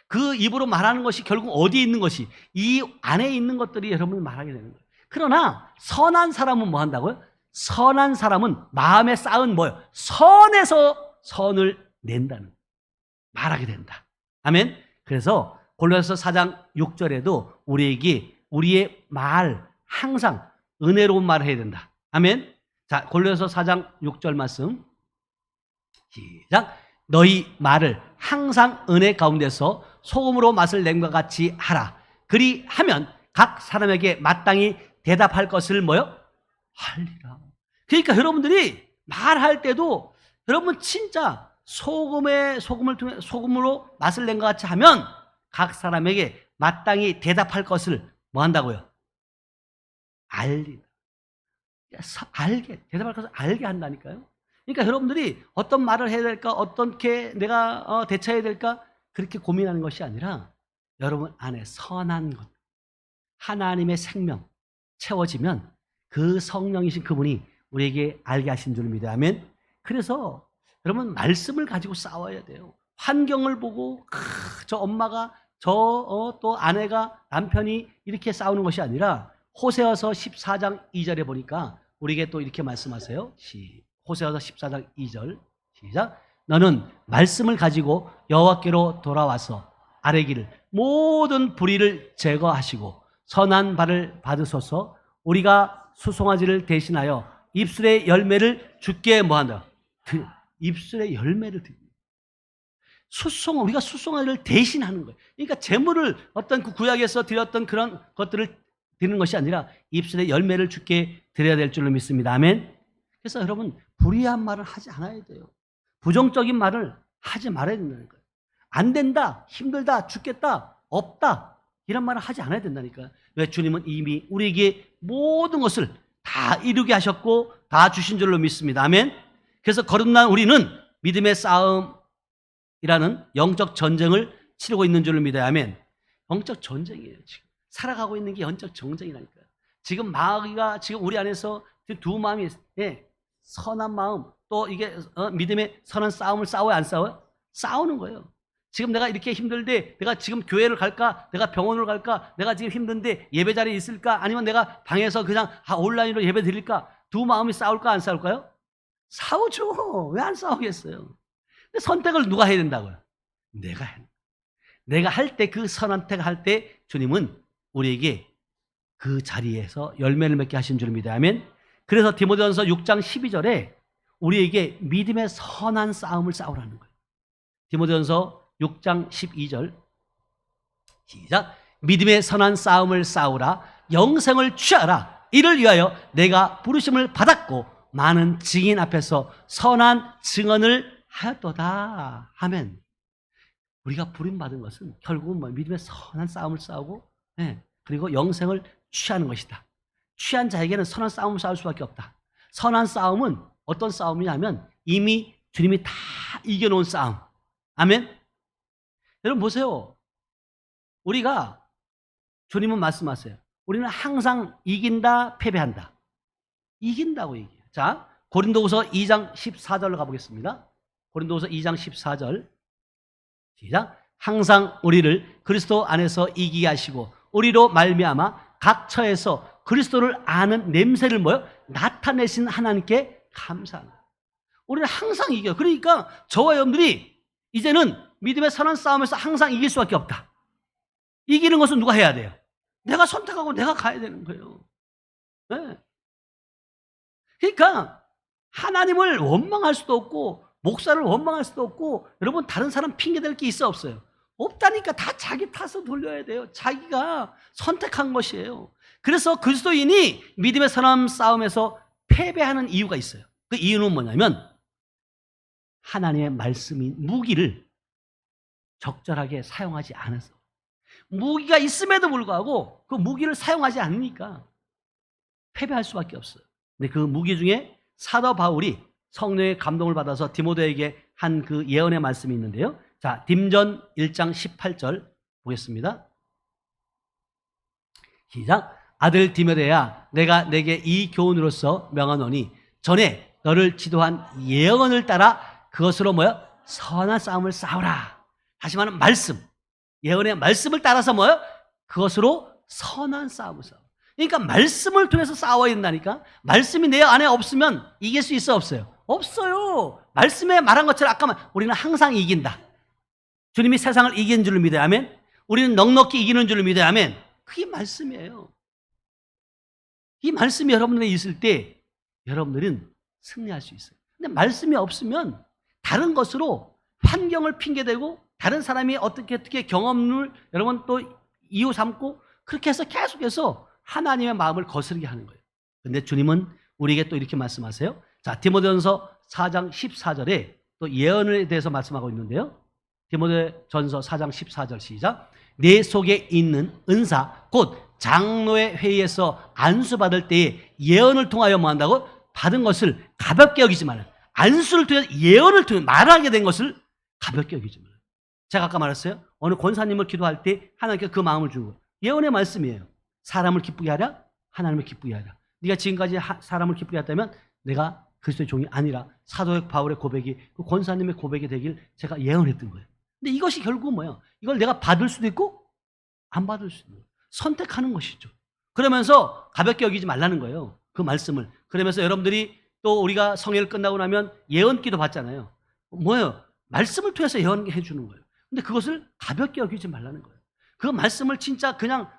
그 입으로 말하는 것이 결국 어디에 있는 것이 이 안에 있는 것들이 여러분이 말하게 되는 거예요. 그러나 선한 사람은 뭐 한다고요? 선한 사람은 마음에 쌓은 뭐예요? 선에서 선을 낸다는 거예요. 말하게 된다. 아멘. 그래서 골로새서 4장 6절에도 우리에게 우리의 말 항상 은혜로운 말을 해야 된다. 아멘. 자, 골로새서 4장 6절 말씀 시작. 너희 말을 항상 은혜 가운데서 소금으로 맛을 낸과 같이 하라. 그리하면 각 사람에게 마땅히 대답할 것을 뭐요? 하리라. 그러니까 여러분들이 말할 때도 여러분 진짜 소금으로 맛을 낸 것 같이 하면 각 사람에게 마땅히 대답할 것을 뭐 한다고요? 대답할 것을 알게 한다니까요. 그러니까 여러분들이 어떤 말을 해야 될까, 어떻게 내가 대처해야 될까 그렇게 고민하는 것이 아니라 여러분 안에 선한 것, 하나님의 생명 채워지면 그 성령이신 그분이 우리에게 알게 하신 줄 믿어요. 아멘. 그래서 여러분 말씀을 가지고 싸워야 돼요. 환경을 보고 저 엄마가 또 아내가 남편이 이렇게 싸우는 것이 아니라 호세아서 14장 2절에 보니까 우리에게 또 이렇게 말씀하세요. 호세아서 14장 2절 시작. 너는 말씀을 가지고 여호와께로 돌아와서 아뢰기를 모든 불의를 제거하시고 선한 발을 받으소서. 우리가 수송아지를 대신하여 입술의 열매를 주께 뭐한다? 입술의 열매를 드립니다. 우리가 수송아지를 대신하는 거예요. 그러니까 제물을 어떤 그 구약에서 드렸던 그런 것들을 드리는 것이 아니라 입술의 열매를 주께 드려야 될 줄로 믿습니다. 아멘. 그래서 여러분 불의한 말을 하지 않아야 돼요. 부정적인 말을 하지 말아야 된다는 거예요. 안 된다, 힘들다, 죽겠다, 없다 이런 말을 하지 않아야 된다니까요. 왜? 주님은 이미 우리에게 모든 것을 다 이루게 하셨고 다 주신 줄로 믿습니다. 아멘. 그래서 거듭난 우리는 믿음의 싸움이라는 영적 전쟁을 치르고 있는 줄로 믿어요. 아멘. 영적 전쟁이에요. 지금 살아가고 있는 게 영적 전쟁이라니까요. 지금 마귀가 지금 우리 안에서 두 마음이 선한 마음 또 이게 믿음의 선한 싸움을 싸워요, 안 싸워요? 싸우는 거예요. 지금 내가 이렇게 힘들데 내가 지금 교회를 갈까? 내가 병원을 갈까? 내가 지금 힘든데 예배 자리에 있을까? 아니면 내가 방에서 그냥 온라인으로 예배 드릴까? 두 마음이 싸울까 안 싸울까요? 싸우죠. 왜 안 싸우겠어요? 근데 선택을 누가 해야 된다고요? 내가 해야 된다. 내가 할 때 그 선택을 할 때 주님은 우리에게 그 자리에서 열매를 맺게 하신 줄 믿어요. 아멘. 그래서 디모데전서 6장 12절에 우리에게 믿음의 선한 싸움을 싸우라는 거예요. 디모데전서 6장 12절 시작. 믿음의 선한 싸움을 싸우라. 영생을 취하라. 이를 위하여 내가 부르심을 받았고 많은 증인 앞에서 선한 증언을 하였도다. 아멘. 우리가 부름받은 것은 결국은 믿음의 선한 싸움을 싸우고 그리고 영생을 취하는 것이다. 취한 자에게는 선한 싸움을 싸울 수밖에 없다. 선한 싸움은 어떤 싸움이냐면 이미 주님이 다 이겨놓은 싸움. 아멘. 여러분 보세요. 우리가 주님은 말씀하세요. 우리는 항상 이긴다, 패배한다. 이긴다고 얘기해요. 자, 고린도후서 2장 14절로 가보겠습니다. 고린도후서 2장 14절 시작. 항상 우리를 그리스도 안에서 이기게 하시고 우리로 말미암아 각 처에서 그리스도를 아는 냄새를 나타내신 하나님께 감사합니다. 우리는 항상 이겨요. 그러니까 저와 여러분들이 이제는 믿음의 선한 싸움에서 항상 이길 수밖에 없다. 이기는 것은 누가 해야 돼요? 내가 선택하고 내가 가야 되는 거예요. 네. 그러니까 하나님을 원망할 수도 없고 목사를 원망할 수도 없고 여러분 다른 사람 핑계댈 게 있어 없어요? 없다니까 다 자기 탓으로 돌려야 돼요. 자기가 선택한 것이에요. 그래서 그리스도인이 믿음의 선한 싸움에서 패배하는 이유가 있어요. 그 이유는 뭐냐면 하나님의 말씀인 무기를 적절하게 사용하지 않아서. 무기가 있음에도 불구하고 그 무기를 사용하지 않으니까 패배할 수밖에 없어요. 근데 그 무기 중에 사도 바울이 성령의 감동을 받아서 디모데에게 한 그 예언의 말씀이 있는데요. 자, 딤전 1장 18절 보겠습니다. 시작. 아들 디모데야, 내가 내게 이 교훈으로서 명하노니 전에 너를 지도한 예언을 따라 그것으로 뭐요? 선한 싸움을 싸우라. 다시 말하면 말씀, 예언의 말씀을 따라서 뭐요? 그것으로 선한 싸움을 싸워. 그러니까 말씀을 통해서 싸워야 된다니까. 말씀이 내 안에 없으면 이길 수 있어 없어요? 없어요. 말씀에 말한 것처럼 아까 우리는 항상 이긴다. 주님이 세상을 이기는 줄을 믿어야 하면, 우리는 넉넉히 이기는 줄을 믿어야 하면, 그게 말씀이에요. 이 말씀이 여러분들에 있을 때 여러분들은 승리할 수 있어요. 근데 말씀이 없으면 다른 것으로 환경을 핑계대고 다른 사람이 어떻게 경험을 여러분 또 이유 삼고 그렇게 해서 계속해서 하나님의 마음을 거스르게 하는 거예요. 근데 주님은 우리에게 또 이렇게 말씀하세요. 자, 디모데전서 4장 14절에 또 예언에 대해서 말씀하고 있는데요. 디모데전서 4장 14절 시작. 내 속에 있는 은사 곧 장로의 회의에서 안수받을 때에 예언을 통하여 뭐 한다고? 받은 것을 가볍게 여기지 말아요. 안수를 통해서 예언을 통해 말하게 된 것을 가볍게 여기지 말아요. 제가 아까 말했어요. 어느 권사님을 기도할 때 하나님께 그 마음을 주는 거예요. 예언의 말씀이에요. 사람을 기쁘게 하라, 하나님을 기쁘게 하라. 네가 지금까지 사람을 기쁘게 했다면 내가 그리스도의 종이 아니라 사도 바울의 고백이 그 권사님의 고백이 되길 제가 예언했던 거예요. 근데 이것이 결국 뭐예요? 이걸 내가 받을 수도 있고 안 받을 수도 있는 거예요. 선택하는 것이죠. 그러면서 가볍게 여기지 말라는 거예요. 그 말씀을. 그러면서 여러분들이 또 우리가 성회를 끝나고 나면 예언기도 받잖아요. 뭐예요? 말씀을 통해서 예언해 주는 거예요. 근데 그것을 가볍게 여기지 말라는 거예요. 그 말씀을 진짜 그냥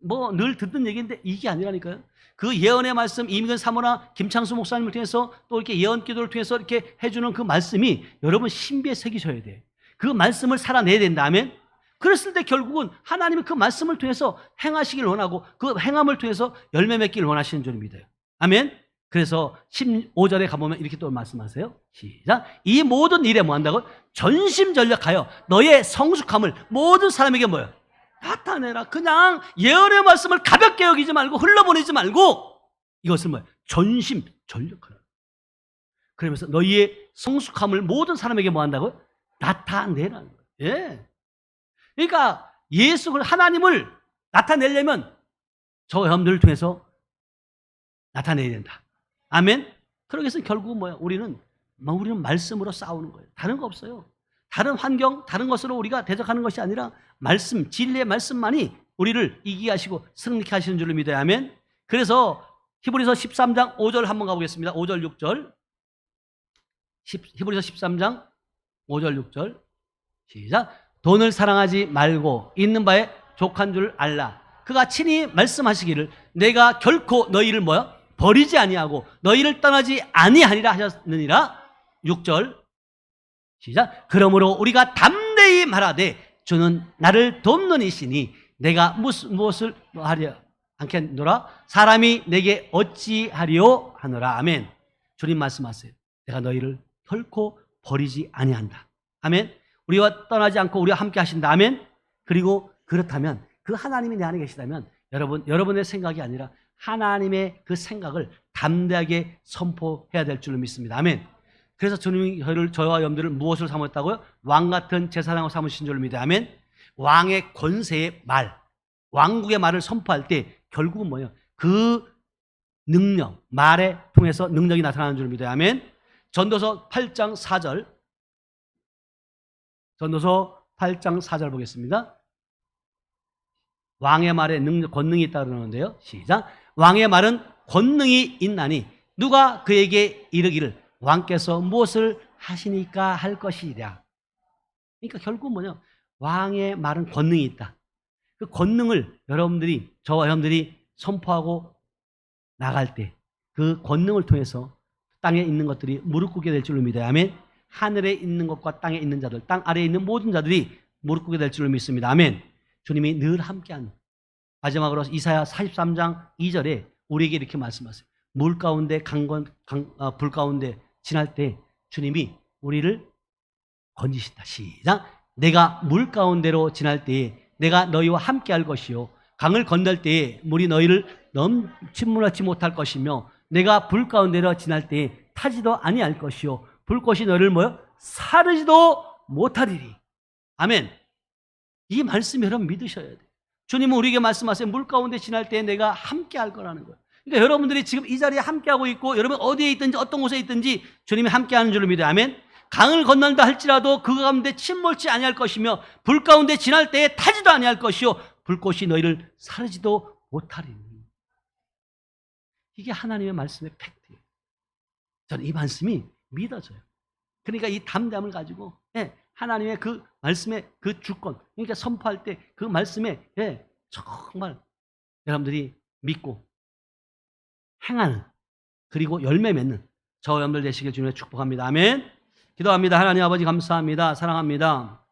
뭐 늘 듣는 얘기인데 이게 아니라니까요. 그 예언의 말씀, 이민근 사모나 김창수 목사님을 통해서 또 이렇게 예언 기도를 통해서 이렇게 해주는 그 말씀이 여러분 신비에 새기셔야 돼. 그 말씀을 살아내야 된다면, 그랬을 때 결국은 하나님이 그 말씀을 통해서 행하시길 원하고 그 행함을 통해서 열매 맺기를 원하시는 줄 믿어요. 아멘. 그래서 15절에 가보면 이렇게 또 말씀하세요. 시작. 이 모든 일에 뭐 한다고? 전심전력하여 너의 성숙함을 모든 사람에게 뭐요? 나타내라. 그냥 예언의 말씀을 가볍게 여기지 말고 흘러보내지 말고 이것을 뭐예요? 전심전력하라. 그러면서 너희의 성숙함을 모든 사람에게 뭐 한다고요? 나타내라는 거예요. 예. 그러니까 하나님을 나타내려면 저 여러분들을 통해서 나타내야 된다. 아멘. 그러기 위해서는 결국은 뭐야? 우리는 말씀으로 싸우는 거예요. 다른 거 없어요. 다른 환경, 다른 것으로 우리가 대적하는 것이 아니라 말씀, 진리의 말씀만이 우리를 이기게 하시고 승리케 하시는 줄을 믿어야 하면. 그래서 히브리서 13장 5절 한번 가보겠습니다. 5절 6절. 히브리서 13장 5절 6절 시작. 돈을 사랑하지 말고 있는 바에 족한 줄 알라. 그가 친히 말씀하시기를 내가 결코 너희를 뭐야? 버리지 아니하고 너희를 떠나지 아니하리라 하셨느니라. 6절 시작. 그러므로 우리가 담대히 말하되 주는 나를 돕는 이시니 내가 무엇을 하려 않겠노라. 사람이 내게 어찌하리요 하노라. 아멘. 주님 말씀하세요. 내가 너희를 결코 버리지 아니한다. 아멘. 우리와 떠나지 않고 우리와 함께 하신다. 아멘. 그리고 그렇다면 그 하나님이 내 안에 계시다면 여러분의 생각이 아니라 하나님의 그 생각을 담대하게 선포해야 될 줄을 믿습니다. 아멘. 그래서 주님이 저와 여러분들을 무엇을 삼았다고요? 왕 같은 제사장으로 삼으신 줄을 믿어요. 아멘. 왕의 권세의 말, 왕국의 말을 선포할 때 결국은 뭐예요? 그 능력, 말에 통해서 능력이 나타나는 줄을 믿어요. 아멘. 전도서 8장 4절. 전도서 8장 4절 보겠습니다. 왕의 말에 권능이 있다 그러는데요. 시작. 왕의 말은 권능이 있나니 누가 그에게 이르기를 왕께서 무엇을 하시니까 할 것이랴. 그러니까 결국 뭐냐? 왕의 말은 권능이 있다. 그 권능을 저와 여러분들이 선포하고 나갈 때 그 권능을 통해서 땅에 있는 것들이 무릎 꿇게 될 줄로 믿어요. 아멘. 하늘에 있는 것과 땅에 있는 자들, 땅 아래에 있는 모든 자들이 무릎 꿇게 될 줄로 믿습니다. 아멘. 주님이 늘 함께하는, 마지막으로 이사야 43장 2절에 우리에게 이렇게 말씀하세요. 물 가운데 불 가운데 지날 때 주님이 우리를 건지신다. 시작. 내가 물 가운데로 지날 때에 내가 너희와 함께할 것이요 강을 건널 때에 물이 너희를 침몰하지 못할 것이며 내가 불 가운데로 지날 때에 타지도 아니할 것이요 불꽃이 너희를 사르지도 못하리리. 아멘. 이 말씀 여러분 믿으셔야 돼요. 주님은 우리에게 말씀하세요. 물 가운데 지날 때에 내가 함께할 거라는 거예요. 그러니까 여러분들이 지금 이 자리에 함께하고 있고 여러분 어디에 있든지 어떤 곳에 있든지 주님이 함께하는 줄로 믿어요. 아멘. 강을 건넌다 할지라도 그 가운데 침몰치 아니할 것이며 불 가운데 지날 때에 타지도 아니할 것이요 불꽃이 너희를 사르지도 못하리니. 이게 하나님의 말씀의 팩트예요. 저는 이 말씀이 믿어져요. 그러니까 이 담대함을 가지고 하나님의 그 말씀의 그 주권, 그러니까 선포할 때 그 말씀에 정말 여러분들이 믿고 행하는, 그리고 열매 맺는 저와 여러분들 되시길 주님의 축복합니다. 아멘. 기도합니다. 하나님 아버지 감사합니다. 사랑합니다.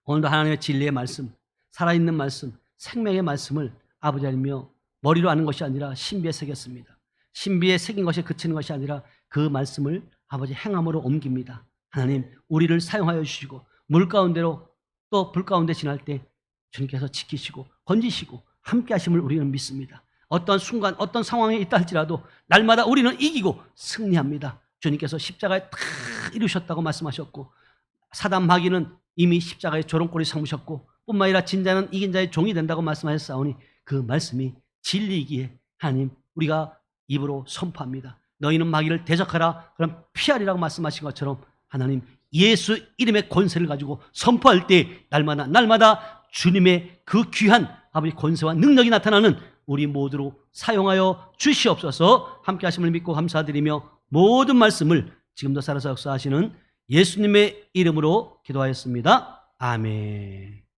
오늘도 하나님의 진리의 말씀, 살아있는 말씀, 생명의 말씀을 아버지 하나님이여 머리로 아는 것이 아니라 신비에 새겼습니다. 신비에 새긴 것이 그치는 것이 아니라 그 말씀을 아버지 행함으로 옮깁니다. 하나님 우리를 사용하여 주시고 물 가운데로 또 불 가운데 지날 때 주님께서 지키시고 건지시고 함께 하심을 우리는 믿습니다. 어떤 순간 어떤 상황에 있다 할지라도 날마다 우리는 이기고 승리합니다. 주님께서 십자가에 다 이루셨다고 말씀하셨고 사단 마귀는 이미 십자가에 조롱꼬리 삼으셨고 뿐만 아니라 진자는 이긴 자의 종이 된다고 말씀하셨사오니 그 말씀이 진리이기에 하나님 우리가 입으로 선포합니다. 너희는 마귀를 대적하라 그럼 피하리라고 말씀하신 것처럼 하나님 예수 이름의 권세를 가지고 선포할 때 날마다 주님의 그 귀한 아버지 권세와 능력이 나타나는 우리 모두로 사용하여 주시옵소서. 함께 하심을 믿고 감사드리며 모든 말씀을 지금도 살아서 역사하시는 예수님의 이름으로 기도하였습니다. 아멘.